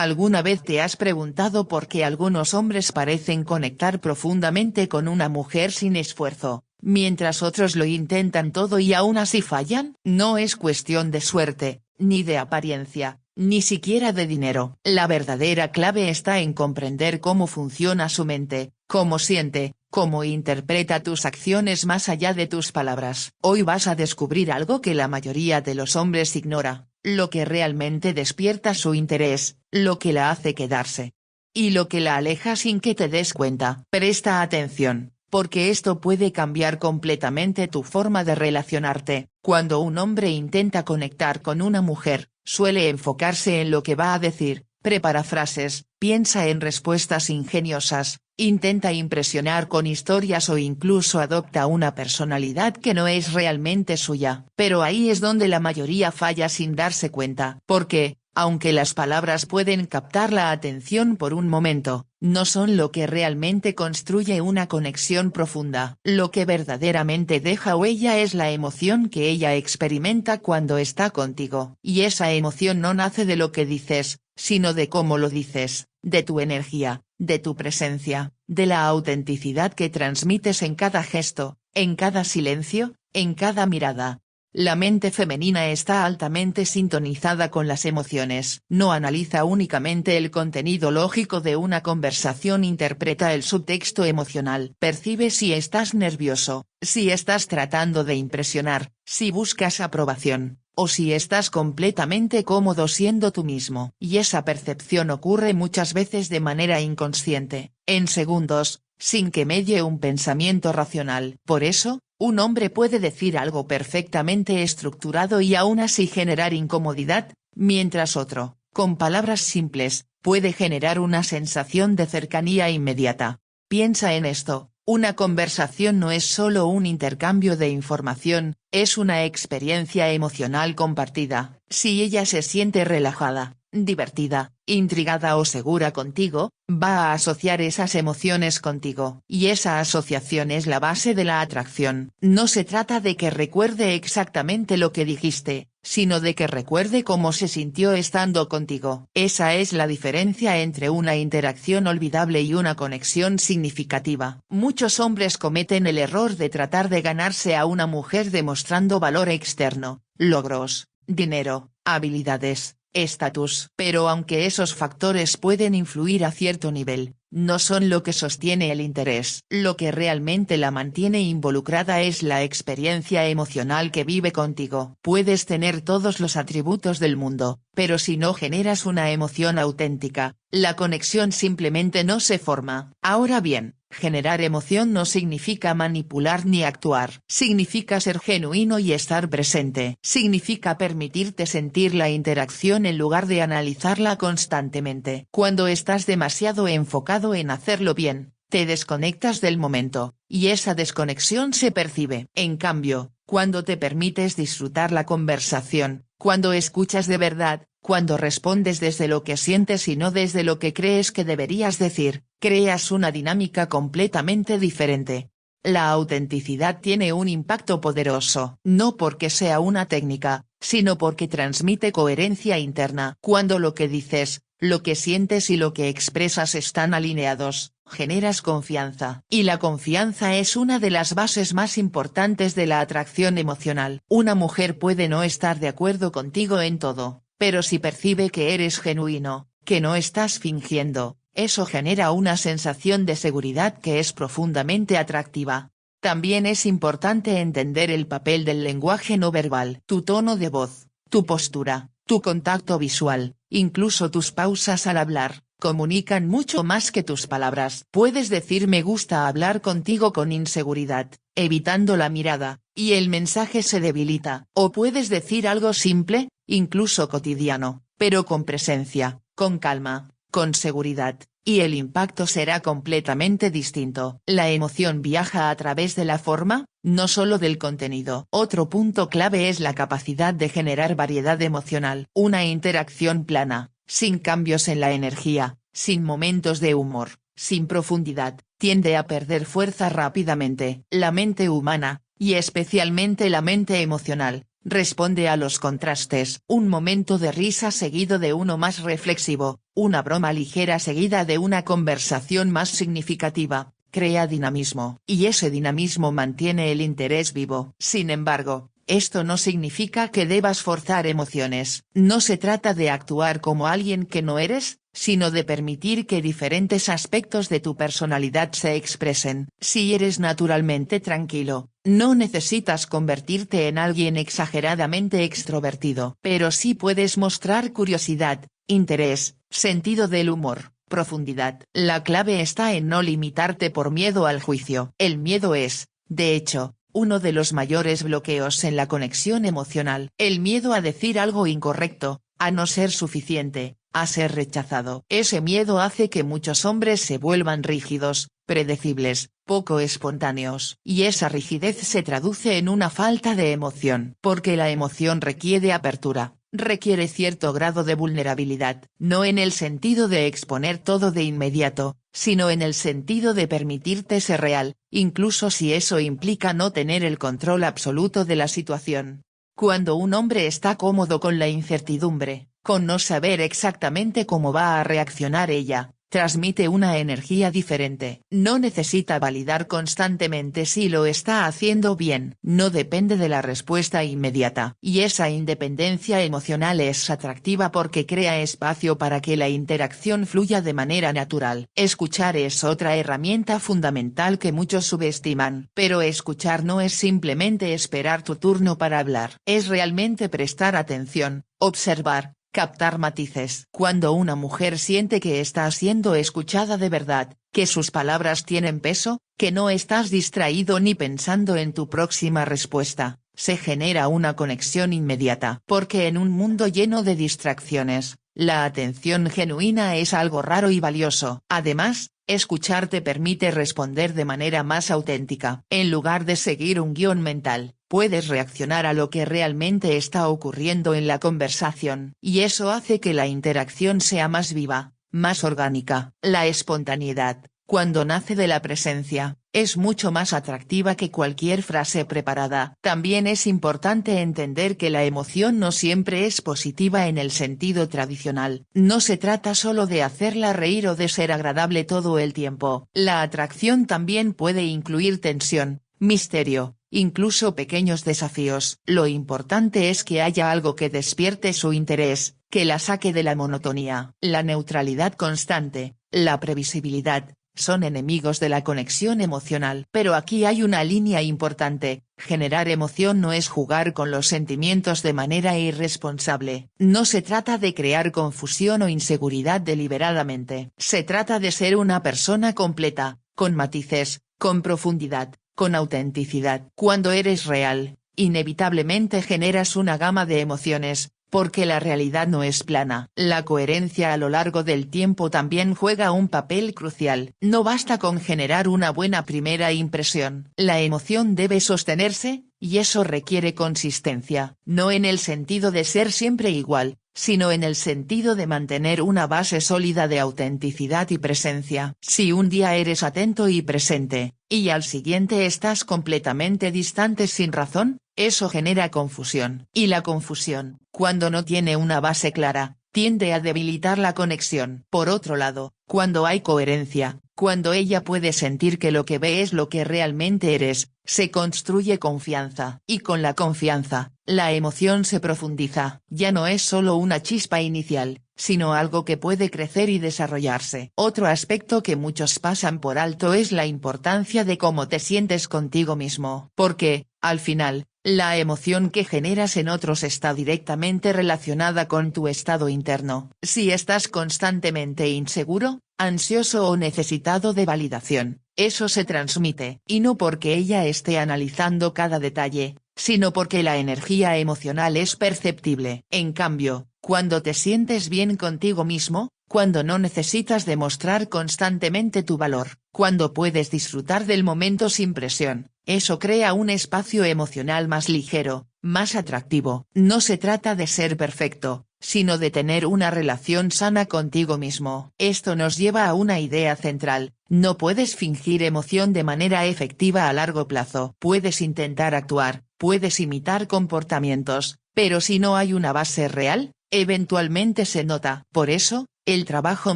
¿Alguna vez te has preguntado por qué algunos hombres parecen conectar profundamente con una mujer sin esfuerzo, mientras otros lo intentan todo y aún así fallan? No es cuestión de suerte, ni de apariencia, ni siquiera de dinero. La verdadera clave está en comprender cómo funciona su mente, cómo siente, cómo interpreta tus acciones más allá de tus palabras. Hoy vas a descubrir algo que la mayoría de los hombres ignora, lo que realmente despierta su interés, lo que la hace quedarse. Y lo que la aleja sin que te des cuenta. Presta atención, porque esto puede cambiar completamente tu forma de relacionarte. Cuando un hombre intenta conectar con una mujer, suele enfocarse en lo que va a decir, prepara frases, piensa en respuestas ingeniosas, intenta impresionar con historias o incluso adopta una personalidad que no es realmente suya. Pero ahí es donde la mayoría falla sin darse cuenta. Porque, aunque las palabras pueden captar la atención por un momento, no son lo que realmente construye una conexión profunda. Lo que verdaderamente deja huella es la emoción que ella experimenta cuando está contigo. Y esa emoción no nace de lo que dices, sino de cómo lo dices, de tu energía, de tu presencia, de la autenticidad que transmites en cada gesto, en cada silencio, en cada mirada. La mente femenina está altamente sintonizada con las emociones. No analiza únicamente el contenido lógico de una conversación, interpreta el subtexto emocional. Percibe si estás nervioso, si estás tratando de impresionar, si buscas aprobación, o si estás completamente cómodo siendo tú mismo. Y esa percepción ocurre muchas veces de manera inconsciente, en segundos, sin que medie un pensamiento racional. Por eso, un hombre puede decir algo perfectamente estructurado y aún así generar incomodidad, mientras otro, con palabras simples, puede generar una sensación de cercanía inmediata. Piensa en esto, una conversación no es solo un intercambio de información, es una experiencia emocional compartida. Si ella se siente relajada, divertida, intrigada o segura contigo, va a asociar esas emociones contigo. Y esa asociación es la base de la atracción. No se trata de que recuerde exactamente lo que dijiste, sino de que recuerde cómo se sintió estando contigo. Esa es la diferencia entre una interacción olvidable y una conexión significativa. Muchos hombres cometen el error de tratar de ganarse a una mujer demostrando valor externo, logros, dinero, habilidades, estatus. Pero aunque esos factores pueden influir a cierto nivel, no son lo que sostiene el interés. Lo que realmente la mantiene involucrada es la experiencia emocional que vive contigo. Puedes tener todos los atributos del mundo, pero si no generas una emoción auténtica, la conexión simplemente no se forma. Ahora bien, generar emoción no significa manipular ni actuar. Significa ser genuino y estar presente. Significa permitirte sentir la interacción en lugar de analizarla constantemente. Cuando estás demasiado enfocado en hacerlo bien, te desconectas del momento, y esa desconexión se percibe. En cambio, cuando te permites disfrutar la conversación, cuando escuchas de verdad, cuando respondes desde lo que sientes y no desde lo que crees que deberías decir, creas una dinámica completamente diferente. La autenticidad tiene un impacto poderoso, no porque sea una técnica, sino porque transmite coherencia interna. Cuando lo que dices, lo que sientes y lo que expresas están alineados, generas confianza. Y la confianza es una de las bases más importantes de la atracción emocional. Una mujer puede no estar de acuerdo contigo en todo, pero si percibe que eres genuino, que no estás fingiendo, eso genera una sensación de seguridad que es profundamente atractiva. También es importante entender el papel del lenguaje no verbal. Tu tono de voz, tu postura, tu contacto visual, incluso tus pausas al hablar, comunican mucho más que tus palabras. Puedes decir me gusta hablar contigo con inseguridad, evitando la mirada, y el mensaje se debilita. O puedes decir algo simple, incluso cotidiano, pero con presencia, con calma, con seguridad, y el impacto será completamente distinto. La emoción viaja a través de la forma, no solo del contenido. Otro punto clave es la capacidad de generar variedad emocional. Una interacción plana, sin cambios en la energía, sin momentos de humor, sin profundidad, tiende a perder fuerza rápidamente. La mente humana, y especialmente la mente emocional, responde a los contrastes. Un momento de risa seguido de uno más reflexivo, una broma ligera seguida de una conversación más significativa, crea dinamismo. Y ese dinamismo mantiene el interés vivo. Sin embargo, esto no significa que debas forzar emociones. No se trata de actuar como alguien que no eres, sino de permitir que diferentes aspectos de tu personalidad se expresen. Si eres naturalmente tranquilo, no necesitas convertirte en alguien exageradamente extrovertido. Pero sí puedes mostrar curiosidad, interés, sentido del humor, profundidad. La clave está en no limitarte por miedo al juicio. El miedo es, de hecho, uno de los mayores bloqueos en la conexión emocional. El miedo a decir algo incorrecto, a no ser suficiente, a ser rechazado. Ese miedo hace que muchos hombres se vuelvan rígidos, predecibles, poco espontáneos. Y esa rigidez se traduce en una falta de emoción. Porque la emoción requiere apertura, requiere cierto grado de vulnerabilidad. No en el sentido de exponer todo de inmediato, sino en el sentido de permitirte ser real, incluso si eso implica no tener el control absoluto de la situación. Cuando un hombre está cómodo con la incertidumbre, con no saber exactamente cómo va a reaccionar ella, transmite una energía diferente. No necesita validar constantemente si lo está haciendo bien. No depende de la respuesta inmediata. Y esa independencia emocional es atractiva porque crea espacio para que la interacción fluya de manera natural. Escuchar es otra herramienta fundamental que muchos subestiman. Pero escuchar no es simplemente esperar tu turno para hablar. Es realmente prestar atención, observar, captar matices. Cuando una mujer siente que está siendo escuchada de verdad, que sus palabras tienen peso, que no estás distraído ni pensando en tu próxima respuesta, se genera una conexión inmediata. Porque en un mundo lleno de distracciones, la atención genuina es algo raro y valioso. Además, escuchar te permite responder de manera más auténtica. En lugar de seguir un guión mental, puedes reaccionar a lo que realmente está ocurriendo en la conversación. Y eso hace que la interacción sea más viva, más orgánica. La espontaneidad, cuando nace de la presencia, es mucho más atractiva que cualquier frase preparada. También es importante entender que la emoción no siempre es positiva en el sentido tradicional. No se trata solo de hacerla reír o de ser agradable todo el tiempo. La atracción también puede incluir tensión, misterio, incluso pequeños desafíos. Lo importante es que haya algo que despierte su interés, que la saque de la monotonía. La neutralidad constante, la previsibilidad, son enemigos de la conexión emocional. Pero aquí hay una línea importante: generar emoción no es jugar con los sentimientos de manera irresponsable. No se trata de crear confusión o inseguridad deliberadamente. Se trata de ser una persona completa, con matices, con profundidad, con autenticidad. Cuando eres real, inevitablemente generas una gama de emociones, porque la realidad no es plana. La coherencia a lo largo del tiempo también juega un papel crucial. No basta con generar una buena primera impresión. La emoción debe sostenerse, y eso requiere consistencia. No en el sentido de ser siempre igual, sino en el sentido de mantener una base sólida de autenticidad y presencia. Si un día eres atento y presente, y al siguiente estás completamente distante sin razón, eso genera confusión. Y la confusión, cuando no tiene una base clara, tiende a debilitar la conexión. Por otro lado, cuando hay coherencia, cuando ella puede sentir que lo que ve es lo que realmente eres, se construye confianza. Y con la confianza, la emoción se profundiza. Ya no es solo una chispa inicial, sino algo que puede crecer y desarrollarse. Otro aspecto que muchos pasan por alto es la importancia de cómo te sientes contigo mismo. Porque, al final, la emoción que generas en otros está directamente relacionada con tu estado interno. Si estás constantemente inseguro, ansioso o necesitado de validación, eso se transmite. Y no porque ella esté analizando cada detalle, sino porque la energía emocional es perceptible. En cambio, cuando te sientes bien contigo mismo, cuando no necesitas demostrar constantemente tu valor, cuando puedes disfrutar del momento sin presión, eso crea un espacio emocional más ligero, más atractivo. No se trata de ser perfecto, sino de tener una relación sana contigo mismo. Esto nos lleva a una idea central: no puedes fingir emoción de manera efectiva a largo plazo. Puedes intentar actuar, puedes imitar comportamientos, pero si no hay una base real, eventualmente se nota. Por eso, el trabajo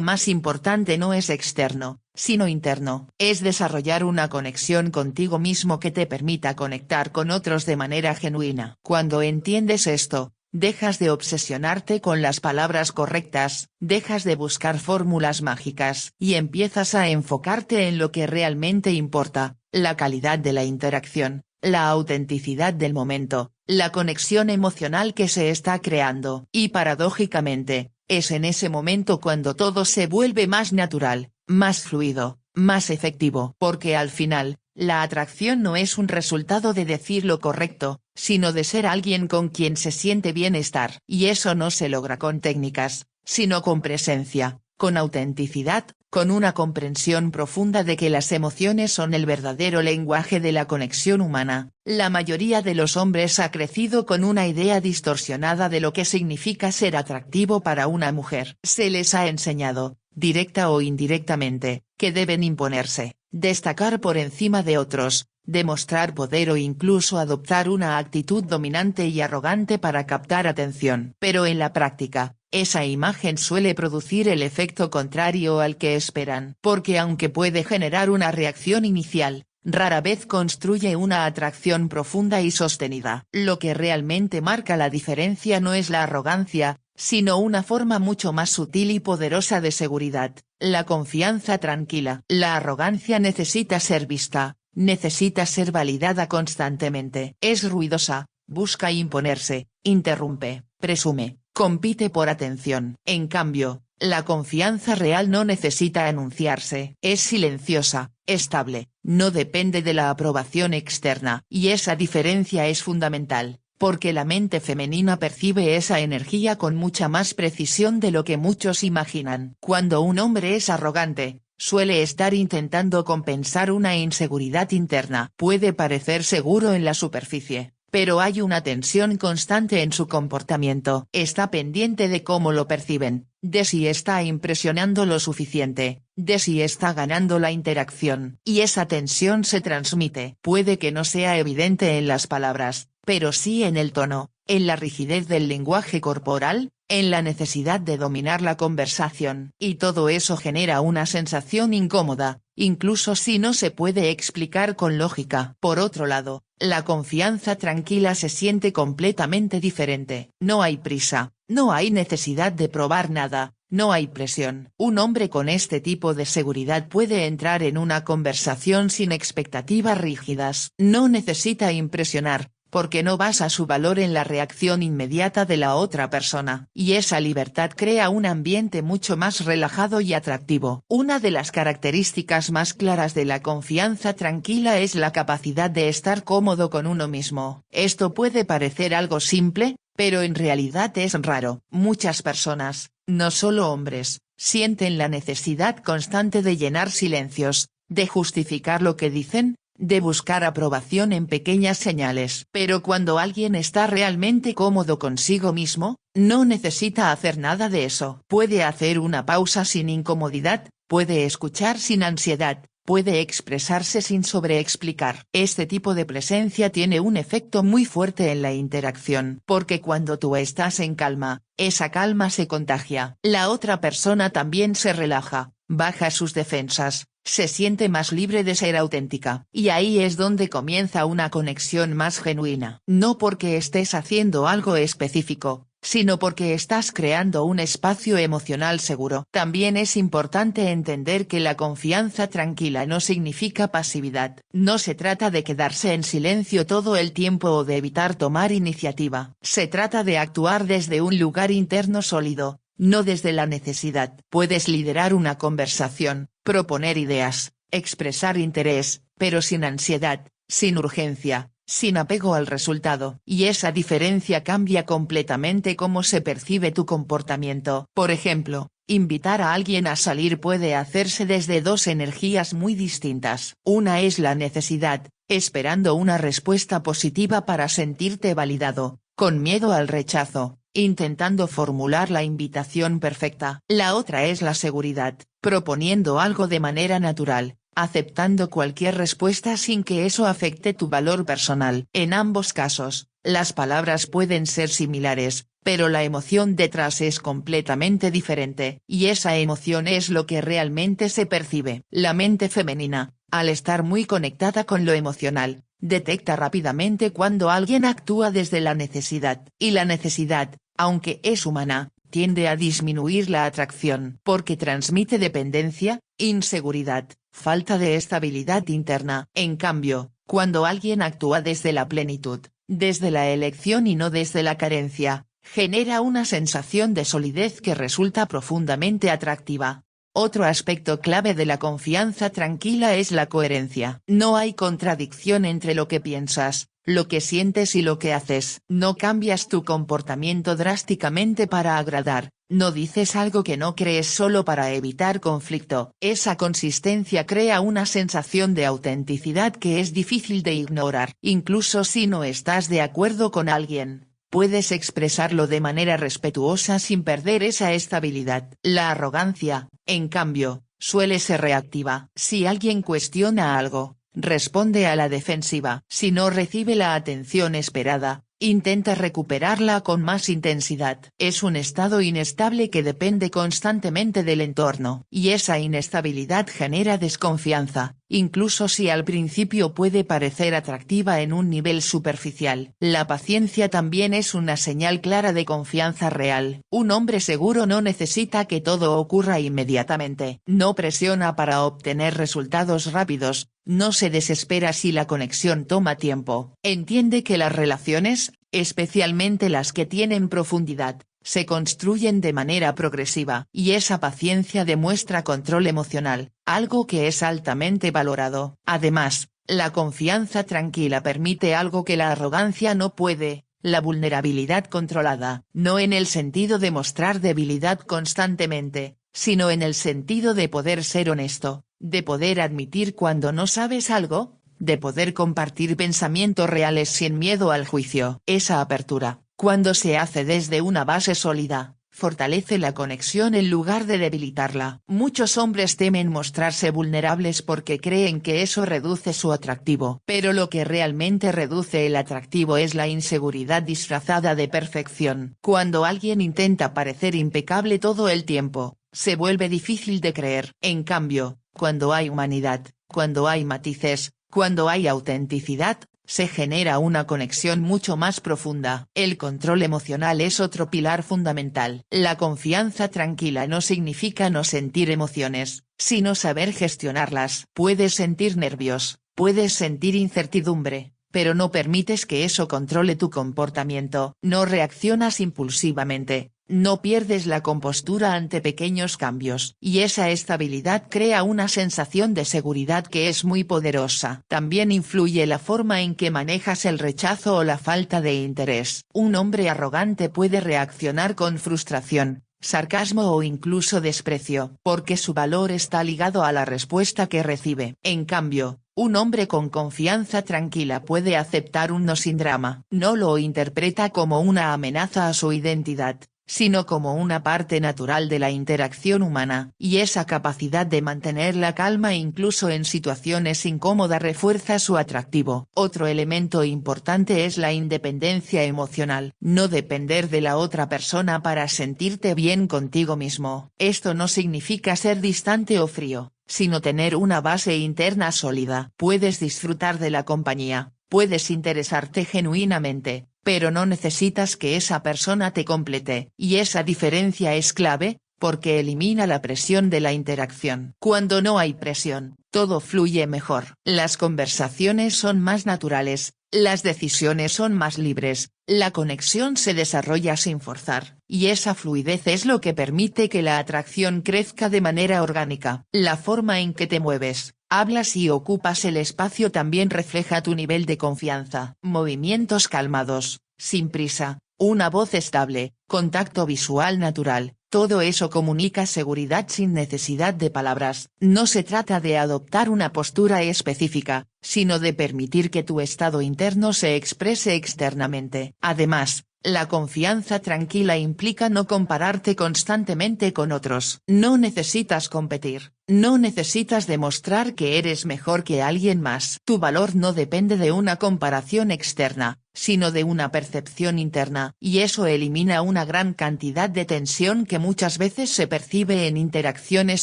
más importante no es externo, sino interno. Es desarrollar una conexión contigo mismo que te permita conectar con otros de manera genuina. Cuando entiendes esto, dejas de obsesionarte con las palabras correctas, dejas de buscar fórmulas mágicas y empiezas a enfocarte en lo que realmente importa, la calidad de la interacción, la autenticidad del momento, la conexión emocional que se está creando. Y paradójicamente, es en ese momento cuando todo se vuelve más natural, más fluido, más efectivo. Porque al final, la atracción no es un resultado de decir lo correcto, sino de ser alguien con quien se siente bien estar. Y eso no se logra con técnicas, sino con presencia, con autenticidad, con una comprensión profunda de que las emociones son el verdadero lenguaje de la conexión humana. La mayoría de los hombres ha crecido con una idea distorsionada de lo que significa ser atractivo para una mujer. Se les ha enseñado, directa o indirectamente, que deben imponerse, destacar por encima de otros, demostrar poder o incluso adoptar una actitud dominante y arrogante para captar atención. Pero en la práctica, esa imagen suele producir el efecto contrario al que esperan. Porque aunque puede generar una reacción inicial, rara vez construye una atracción profunda y sostenida. Lo que realmente marca la diferencia no es la arrogancia, sino una forma mucho más sutil y poderosa de seguridad, la confianza tranquila. La arrogancia necesita ser vista, necesita ser validada constantemente. Es ruidosa, busca imponerse, interrumpe, presume, compite por atención. En cambio, la confianza real no necesita anunciarse. Es silenciosa, estable, no depende de la aprobación externa. Y esa diferencia es fundamental, porque la mente femenina percibe esa energía con mucha más precisión de lo que muchos imaginan. Cuando un hombre es arrogante, suele estar intentando compensar una inseguridad interna. Puede parecer seguro en la superficie, pero hay una tensión constante en su comportamiento. Está pendiente de cómo lo perciben, de si está impresionando lo suficiente, de si está ganando la interacción. Y esa tensión se transmite. Puede que no sea evidente en las palabras, pero sí en el tono, en la rigidez del lenguaje corporal, en la necesidad de dominar la conversación. Y todo eso genera una sensación incómoda, incluso si no se puede explicar con lógica. Por otro lado, la confianza tranquila se siente completamente diferente. No hay prisa, no hay necesidad de probar nada, no hay presión. Un hombre con este tipo de seguridad puede entrar en una conversación sin expectativas rígidas. No necesita impresionar, porque no basa su valor en la reacción inmediata de la otra persona. Y esa libertad crea un ambiente mucho más relajado y atractivo. Una de las características más claras de la confianza tranquila es la capacidad de estar cómodo con uno mismo. Esto puede parecer algo simple, pero en realidad es raro. Muchas personas, no solo hombres, sienten la necesidad constante de llenar silencios, de justificar lo que dicen, de buscar aprobación en pequeñas señales. Pero cuando alguien está realmente cómodo consigo mismo, no necesita hacer nada de eso. Puede hacer una pausa sin incomodidad, puede escuchar sin ansiedad, puede expresarse sin sobreexplicar. Este tipo de presencia tiene un efecto muy fuerte en la interacción. Porque cuando tú estás en calma, esa calma se contagia. La otra persona también se relaja, baja sus defensas, se siente más libre de ser auténtica. Y ahí es donde comienza una conexión más genuina. No porque estés haciendo algo específico, sino porque estás creando un espacio emocional seguro. También es importante entender que la confianza tranquila no significa pasividad. No se trata de quedarse en silencio todo el tiempo o de evitar tomar iniciativa. Se trata de actuar desde un lugar interno sólido, no desde la necesidad. Puedes liderar una conversación, proponer ideas, expresar interés, pero sin ansiedad, sin urgencia, sin apego al resultado. Y esa diferencia cambia completamente cómo se percibe tu comportamiento. Por ejemplo, invitar a alguien a salir puede hacerse desde dos energías muy distintas. Una es la necesidad, esperando una respuesta positiva para sentirte validado, con miedo al rechazo, intentando formular la invitación perfecta. La otra es la seguridad, proponiendo algo de manera natural, aceptando cualquier respuesta sin que eso afecte tu valor personal. En ambos casos, las palabras pueden ser similares, pero la emoción detrás es completamente diferente, y esa emoción es lo que realmente se percibe. La mente femenina, al estar muy conectada con lo emocional, detecta rápidamente cuando alguien actúa desde la necesidad, y la necesidad, aunque es humana, tiende a disminuir la atracción porque transmite dependencia, inseguridad, falta de estabilidad interna. En cambio, cuando alguien actúa desde la plenitud, desde la elección y no desde la carencia, genera una sensación de solidez que resulta profundamente atractiva. Otro aspecto clave de la confianza tranquila es la coherencia. No hay contradicción entre lo que piensas, lo que sientes y lo que haces. No cambias tu comportamiento drásticamente para agradar, no dices algo que no crees solo para evitar conflicto. Esa consistencia crea una sensación de autenticidad que es difícil de ignorar. Incluso si no estás de acuerdo con alguien, puedes expresarlo de manera respetuosa sin perder esa estabilidad. La arrogancia, en cambio, suele ser reactiva. Si alguien cuestiona algo, responde a la defensiva. Si no recibe la atención esperada, intenta recuperarla con más intensidad. Es un estado inestable que depende constantemente del entorno, y esa inestabilidad genera desconfianza, incluso si al principio puede parecer atractiva en un nivel superficial. La paciencia también es una señal clara de confianza real. Un hombre seguro no necesita que todo ocurra inmediatamente. No presiona para obtener resultados rápidos, no se desespera si la conexión toma tiempo. Entiende que las relaciones, especialmente las que tienen profundidad, se construyen de manera progresiva. Y esa paciencia demuestra control emocional, algo que es altamente valorado. Además, la confianza tranquila permite algo que la arrogancia no puede: la vulnerabilidad controlada. No en el sentido de mostrar debilidad constantemente, sino en el sentido de poder ser honesto, de poder admitir cuando no sabes algo, de poder compartir pensamientos reales sin miedo al juicio. Esa apertura, cuando se hace desde una base sólida, fortalece la conexión en lugar de debilitarla. Muchos hombres temen mostrarse vulnerables porque creen que eso reduce su atractivo. Pero lo que realmente reduce el atractivo es la inseguridad disfrazada de perfección. Cuando alguien intenta parecer impecable todo el tiempo, se vuelve difícil de creer. En cambio, cuando hay humanidad, cuando hay matices, cuando hay autenticidad, se genera una conexión mucho más profunda. El control emocional es otro pilar fundamental. La confianza tranquila no significa no sentir emociones, sino saber gestionarlas. Puedes sentir nervios, puedes sentir incertidumbre, pero no permites que eso controle tu comportamiento. No reaccionas impulsivamente, no pierdes la compostura ante pequeños cambios. Y esa estabilidad crea una sensación de seguridad que es muy poderosa. También influye la forma en que manejas el rechazo o la falta de interés. Un hombre arrogante puede reaccionar con frustración, sarcasmo o incluso desprecio, porque su valor está ligado a la respuesta que recibe. En cambio, un hombre con confianza tranquila puede aceptar un no sin drama. No lo interpreta como una amenaza a su identidad, sino como una parte natural de la interacción humana. Y esa capacidad de mantener la calma incluso en situaciones incómodas refuerza su atractivo. Otro elemento importante es la independencia emocional. No depender de la otra persona para sentirte bien contigo mismo. Esto no significa ser distante o frío, sino tener una base interna sólida. Puedes disfrutar de la compañía, puedes interesarte genuinamente, pero no necesitas que esa persona te complete. Y esa diferencia es clave, porque elimina la presión de la interacción. Cuando no hay presión, todo fluye mejor. Las conversaciones son más naturales, las decisiones son más libres, la conexión se desarrolla sin forzar, y esa fluidez es lo que permite que la atracción crezca de manera orgánica. La forma en que te mueves, hablas y ocupas el espacio también refleja tu nivel de confianza. Movimientos calmados, sin prisa, una voz estable, contacto visual natural, todo eso comunica seguridad sin necesidad de palabras. No se trata de adoptar una postura específica, sino de permitir que tu estado interno se exprese externamente. Además, La confianza tranquila implica no compararte constantemente con otros. No necesitas competir, no necesitas demostrar que eres mejor que alguien más. Tu valor no depende de una comparación externa, sino de una percepción interna, y eso elimina una gran cantidad de tensión que muchas veces se percibe en interacciones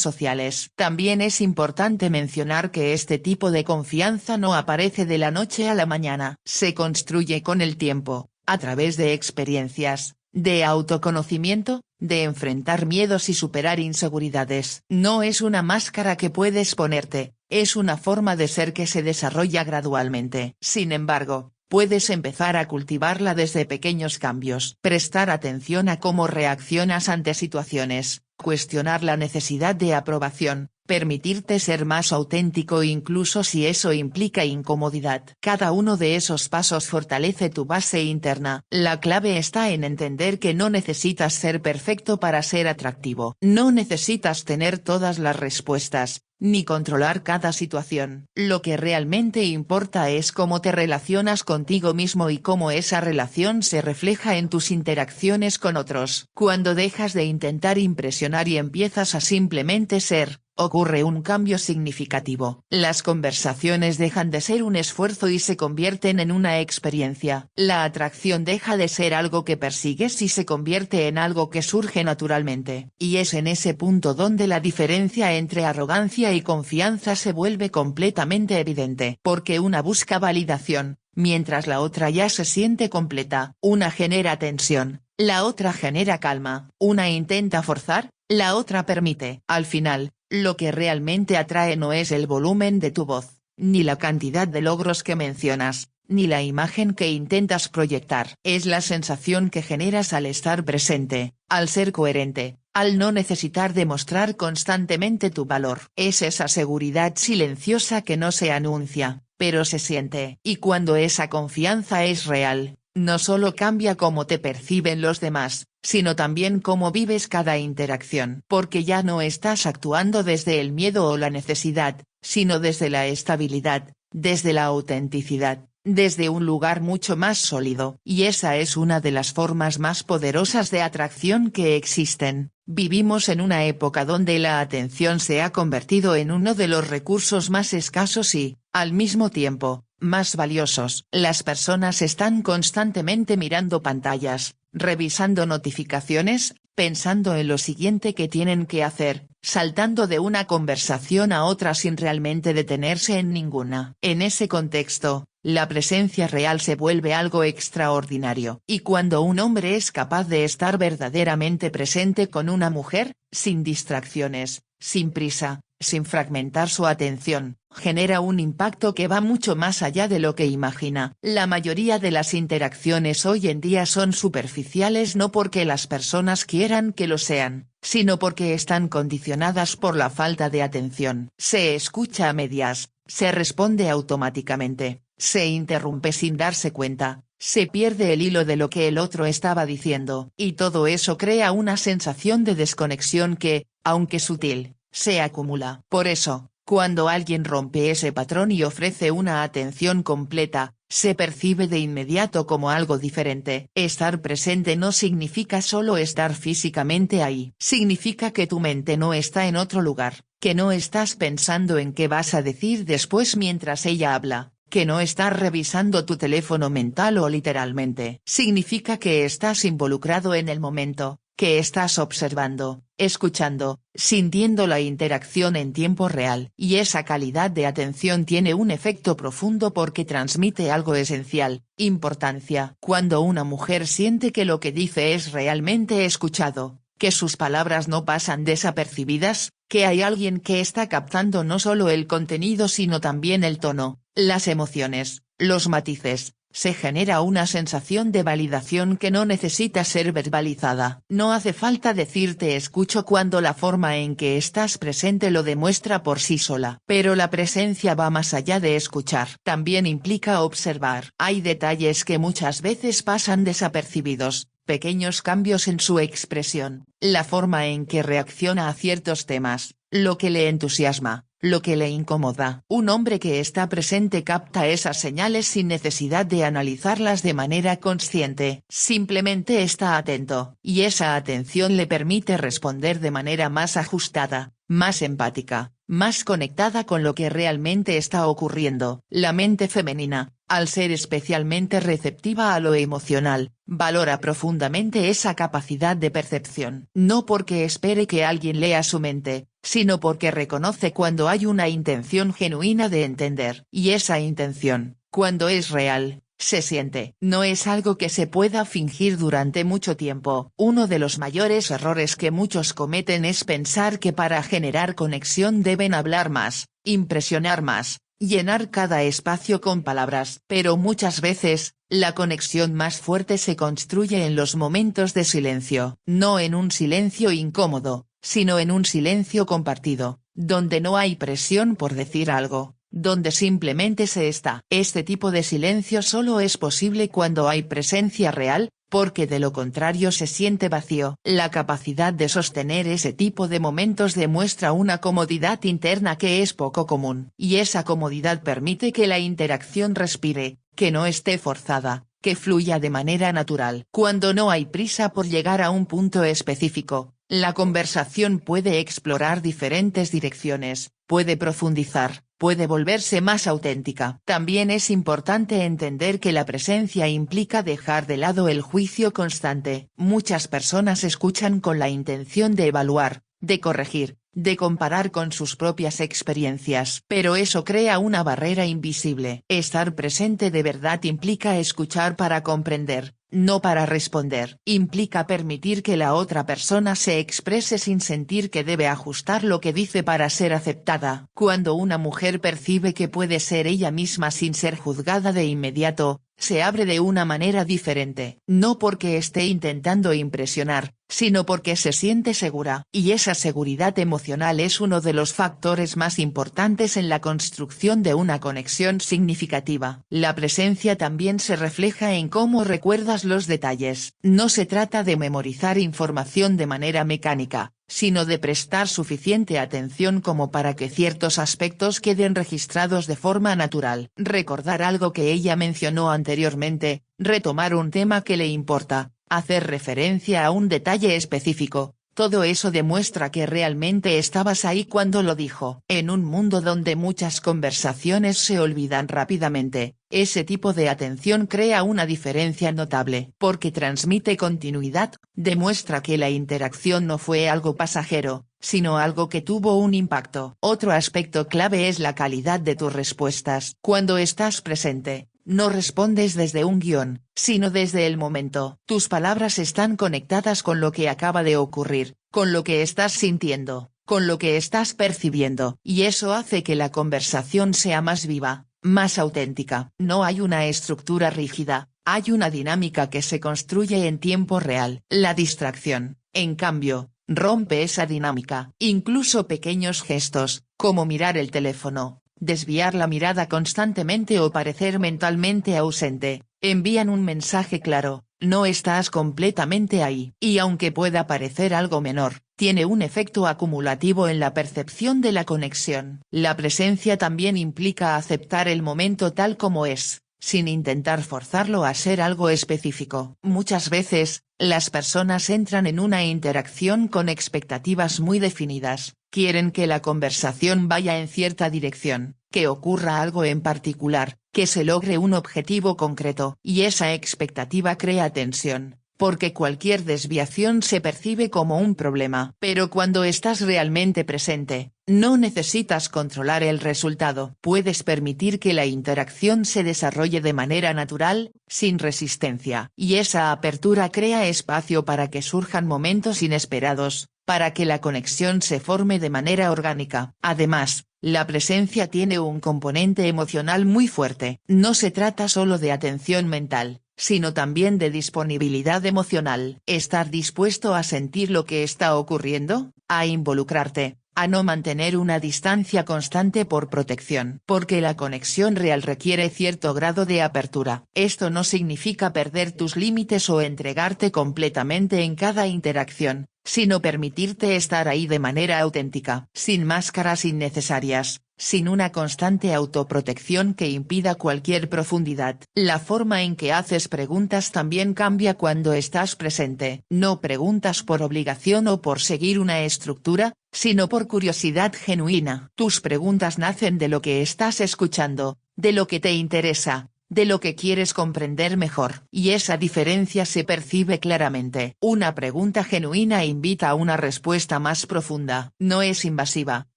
sociales. También es importante mencionar que este tipo de confianza no aparece de la noche a la mañana. Se construye con el tiempo, a través de experiencias, de autoconocimiento, de enfrentar miedos y superar inseguridades. No es una máscara que puedes ponerte, es una forma de ser que se desarrolla gradualmente. Sin embargo, puedes empezar a cultivarla desde pequeños cambios. Prestar atención a cómo reaccionas ante situaciones, cuestionar la necesidad de aprobación, permitirte ser más auténtico incluso si eso implica incomodidad. Cada uno de esos pasos fortalece tu base interna. La clave está en entender que no necesitas ser perfecto para ser atractivo. No necesitas tener todas las respuestas, ni controlar cada situación. Lo que realmente importa es cómo te relacionas contigo mismo y cómo esa relación se refleja en tus interacciones con otros. Cuando dejas de intentar impresionar y empiezas a simplemente ser, ocurre un cambio significativo. Las conversaciones dejan de ser un esfuerzo y se convierten en una experiencia. La atracción deja de ser algo que persigues y se convierte en algo que surge naturalmente. Y es en ese punto donde la diferencia entre arrogancia y confianza se vuelve completamente evidente. Porque una busca validación, mientras la otra ya se siente completa. Una genera tensión, la otra genera calma. Una intenta forzar, la otra permite. Al final, lo que realmente atrae no es el volumen de tu voz, ni la cantidad de logros que mencionas, ni la imagen que intentas proyectar. Es la sensación que generas al estar presente, al ser coherente, al no necesitar demostrar constantemente tu valor. Es esa seguridad silenciosa que no se anuncia, pero se siente. Y cuando esa confianza es real, no solo cambia cómo te perciben los demás, sino también cómo vives cada interacción. Porque ya no estás actuando desde el miedo o la necesidad, sino desde la estabilidad, desde la autenticidad, desde un lugar mucho más sólido. Y esa es una de las formas más poderosas de atracción que existen. Vivimos en una época donde la atención se ha convertido en uno de los recursos más escasos y, al mismo tiempo, más valiosos. Las personas están constantemente mirando pantallas, revisando notificaciones, pensando en lo siguiente que tienen que hacer, saltando de una conversación a otra sin realmente detenerse en ninguna. En ese contexto, la presencia real se vuelve algo extraordinario. Y cuando un hombre es capaz de estar verdaderamente presente con una mujer, sin distracciones, sin prisa, sin fragmentar su atención, genera un impacto que va mucho más allá de lo que imagina. La mayoría de las interacciones hoy en día son superficiales no porque las personas quieran que lo sean, sino porque están condicionadas por la falta de atención. Se escucha a medias, se responde automáticamente, se interrumpe sin darse cuenta, se pierde el hilo de lo que el otro estaba diciendo. Y todo eso crea una sensación de desconexión que, aunque sutil, se acumula. Por eso, cuando alguien rompe ese patrón y ofrece una atención completa, se percibe de inmediato como algo diferente. Estar presente no significa solo estar físicamente ahí. Significa que tu mente no está en otro lugar, que no estás pensando en qué vas a decir después mientras ella habla, que no estás revisando tu teléfono mental o literalmente. Significa que estás involucrado en el momento, que estás observando, escuchando, sintiendo la interacción en tiempo real. Y esa calidad de atención tiene un efecto profundo porque transmite algo esencial, importancia. Cuando una mujer siente que lo que dice es realmente escuchado, que sus palabras no pasan desapercibidas, que hay alguien que está captando no solo el contenido sino también el tono, las emociones, los matices, se genera una sensación de validación que no necesita ser verbalizada. No hace falta decir te escucho cuando la forma en que estás presente lo demuestra por sí sola. Pero la presencia va más allá de escuchar. También implica observar. Hay detalles que muchas veces pasan desapercibidos, pequeños cambios en su expresión, la forma en que reacciona a ciertos temas, lo que le entusiasma, lo que le incomoda. Un hombre que está presente capta esas señales sin necesidad de analizarlas de manera consciente. Simplemente está atento, y esa atención le permite responder de manera más ajustada, más empática, más conectada con lo que realmente está ocurriendo. La mente femenina, al ser especialmente receptiva a lo emocional, valora profundamente esa capacidad de percepción. No porque espere que alguien lea su mente, sino porque reconoce cuando hay una intención genuina de entender. Y esa intención, cuando es real, se siente. No es algo que se pueda fingir durante mucho tiempo. Uno de los mayores errores que muchos cometen es pensar que para generar conexión deben hablar más, impresionar más, llenar cada espacio con palabras. Pero muchas veces, la conexión más fuerte se construye en los momentos de silencio. No en un silencio incómodo, sino en un silencio compartido, donde no hay presión por decir algo, donde simplemente se está. Este tipo de silencio solo es posible cuando hay presencia real, porque de lo contrario se siente vacío. La capacidad de sostener ese tipo de momentos demuestra una comodidad interna que es poco común. Y esa comodidad permite que la interacción respire, que no esté forzada, que fluya de manera natural. Cuando no hay prisa por llegar a un punto específico, la conversación puede explorar diferentes direcciones, puede profundizar, puede volverse más auténtica. También es importante entender que la presencia implica dejar de lado el juicio constante. Muchas personas escuchan con la intención de evaluar, de corregir, de comparar con sus propias experiencias. Pero eso crea una barrera invisible. Estar presente de verdad implica escuchar para comprender, no para responder. Implica permitir que la otra persona se exprese sin sentir que debe ajustar lo que dice para ser aceptada. Cuando una mujer percibe que puede ser ella misma sin ser juzgada de inmediato, se abre de una manera diferente. No porque esté intentando impresionar, sino porque se siente segura. Y esa seguridad emocional es uno de los factores más importantes en la construcción de una conexión significativa. La presencia también se refleja en cómo recuerdas los detalles. No se trata de memorizar información de manera mecánica, sino de prestar suficiente atención como para que ciertos aspectos queden registrados de forma natural. Recordar algo que ella mencionó anteriormente, retomar un tema que le importa, hacer referencia a un detalle específico, todo eso demuestra que realmente estabas ahí cuando lo dijo. En un mundo donde muchas conversaciones se olvidan rápidamente, ese tipo de atención crea una diferencia notable. Porque transmite continuidad, demuestra que la interacción no fue algo pasajero, sino algo que tuvo un impacto. Otro aspecto clave es la calidad de tus respuestas. Cuando estás presente, no respondes desde un guión, sino desde el momento. Tus palabras están conectadas con lo que acaba de ocurrir, con lo que estás sintiendo, con lo que estás percibiendo. Y eso hace que la conversación sea más viva, más auténtica. No hay una estructura rígida, hay una dinámica que se construye en tiempo real. La distracción, en cambio, rompe esa dinámica. Incluso pequeños gestos, como mirar el teléfono, desviar la mirada constantemente o parecer mentalmente ausente, envían un mensaje claro: no estás completamente ahí. Y aunque pueda parecer algo menor, tiene un efecto acumulativo en la percepción de la conexión. La presencia también implica aceptar el momento tal como es, sin intentar forzarlo a ser algo específico. Muchas veces, las personas entran en una interacción con expectativas muy definidas. Quieren que la conversación vaya en cierta dirección, que ocurra algo en particular, que se logre un objetivo concreto. Y esa expectativa crea tensión, porque cualquier desviación se percibe como un problema. Pero cuando estás realmente presente, no necesitas controlar el resultado. Puedes permitir que la interacción se desarrolle de manera natural, sin resistencia. Y esa apertura crea espacio para que surjan momentos inesperados, para que la conexión se forme de manera orgánica. Además, la presencia tiene un componente emocional muy fuerte. No se trata solo de atención mental, sino también de disponibilidad emocional. Estar dispuesto a sentir lo que está ocurriendo, a involucrarte, a no mantener una distancia constante por protección. Porque la conexión real requiere cierto grado de apertura. Esto no significa perder tus límites o entregarte completamente en cada interacción, sino permitirte estar ahí de manera auténtica, sin máscaras innecesarias, sin una constante autoprotección que impida cualquier profundidad. La forma en que haces preguntas también cambia cuando estás presente. No preguntas por obligación o por seguir una estructura, sino por curiosidad genuina. Tus preguntas nacen de lo que estás escuchando, de lo que te interesa, de lo que quieres comprender mejor. Y esa diferencia se percibe claramente. Una pregunta genuina invita a una respuesta más profunda. No es invasiva,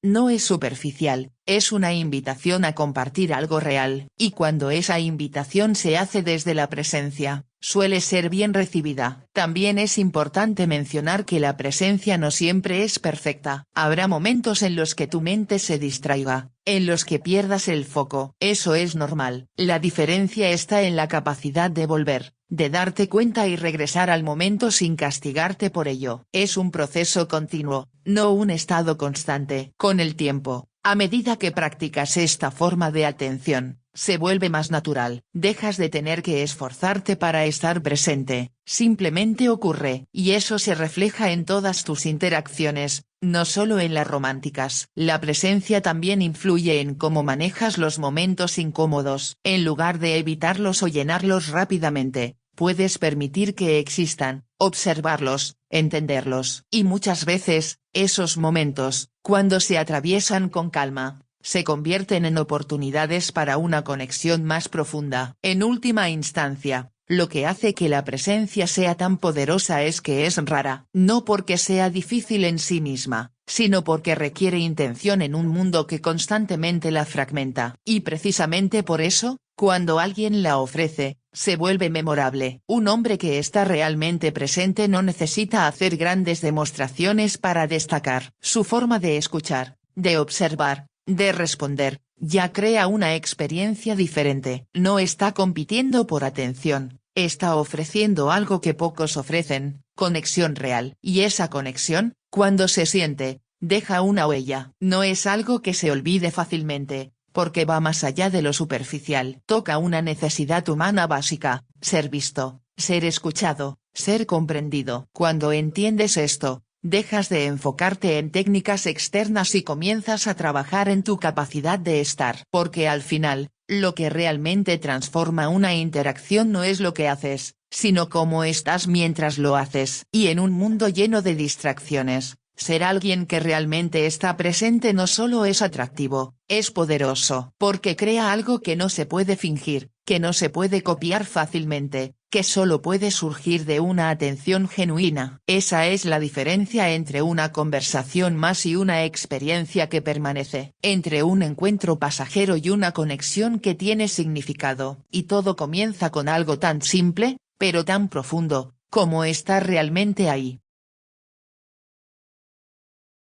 no es superficial, es una invitación a compartir algo real. Y cuando esa invitación se hace desde la presencia, suele ser bien recibida. También es importante mencionar que la presencia no siempre es perfecta. Habrá momentos en los que tu mente se distraiga, en los que pierdas el foco. Eso es normal. La diferencia está en la capacidad de volver, de darte cuenta y regresar al momento sin castigarte por ello. Es un proceso continuo, no un estado constante. Con el tiempo, a medida que practicas esta forma de atención, se vuelve más natural. Dejas de tener que esforzarte para estar presente, simplemente ocurre. Y eso se refleja en todas tus interacciones, no solo en las románticas. La presencia también influye en cómo manejas los momentos incómodos. En lugar de evitarlos o llenarlos rápidamente, puedes permitir que existan, observarlos, entenderlos. Y muchas veces, esos momentos, cuando se atraviesan con calma, se convierten en oportunidades para una conexión más profunda. En última instancia, lo que hace que la presencia sea tan poderosa es que es rara. No porque sea difícil en sí misma, sino porque requiere intención en un mundo que constantemente la fragmenta. Y precisamente por eso, cuando alguien la ofrece, se vuelve memorable. Un hombre que está realmente presente no necesita hacer grandes demostraciones para destacar. Su forma de escuchar, de observar, de responder, ya crea una experiencia diferente. No está compitiendo por atención, está ofreciendo algo que pocos ofrecen, conexión real. Y esa conexión, cuando se siente, deja una huella. No es algo que se olvide fácilmente, porque va más allá de lo superficial. Toca una necesidad humana básica, ser visto, ser escuchado, ser comprendido. Cuando entiendes esto, dejas de enfocarte en técnicas externas y comienzas a trabajar en tu capacidad de estar. Porque al final, lo que realmente transforma una interacción no es lo que haces, sino cómo estás mientras lo haces. Y en un mundo lleno de distracciones, ser alguien que realmente está presente no solo es atractivo, es poderoso. Porque crea algo que no se puede fingir, que no se puede copiar fácilmente, que solo puede surgir de una atención genuina. Esa es la diferencia entre una conversación más y una experiencia que permanece, entre un encuentro pasajero y una conexión que tiene significado. Y todo comienza con algo tan simple, pero tan profundo, como estar realmente ahí.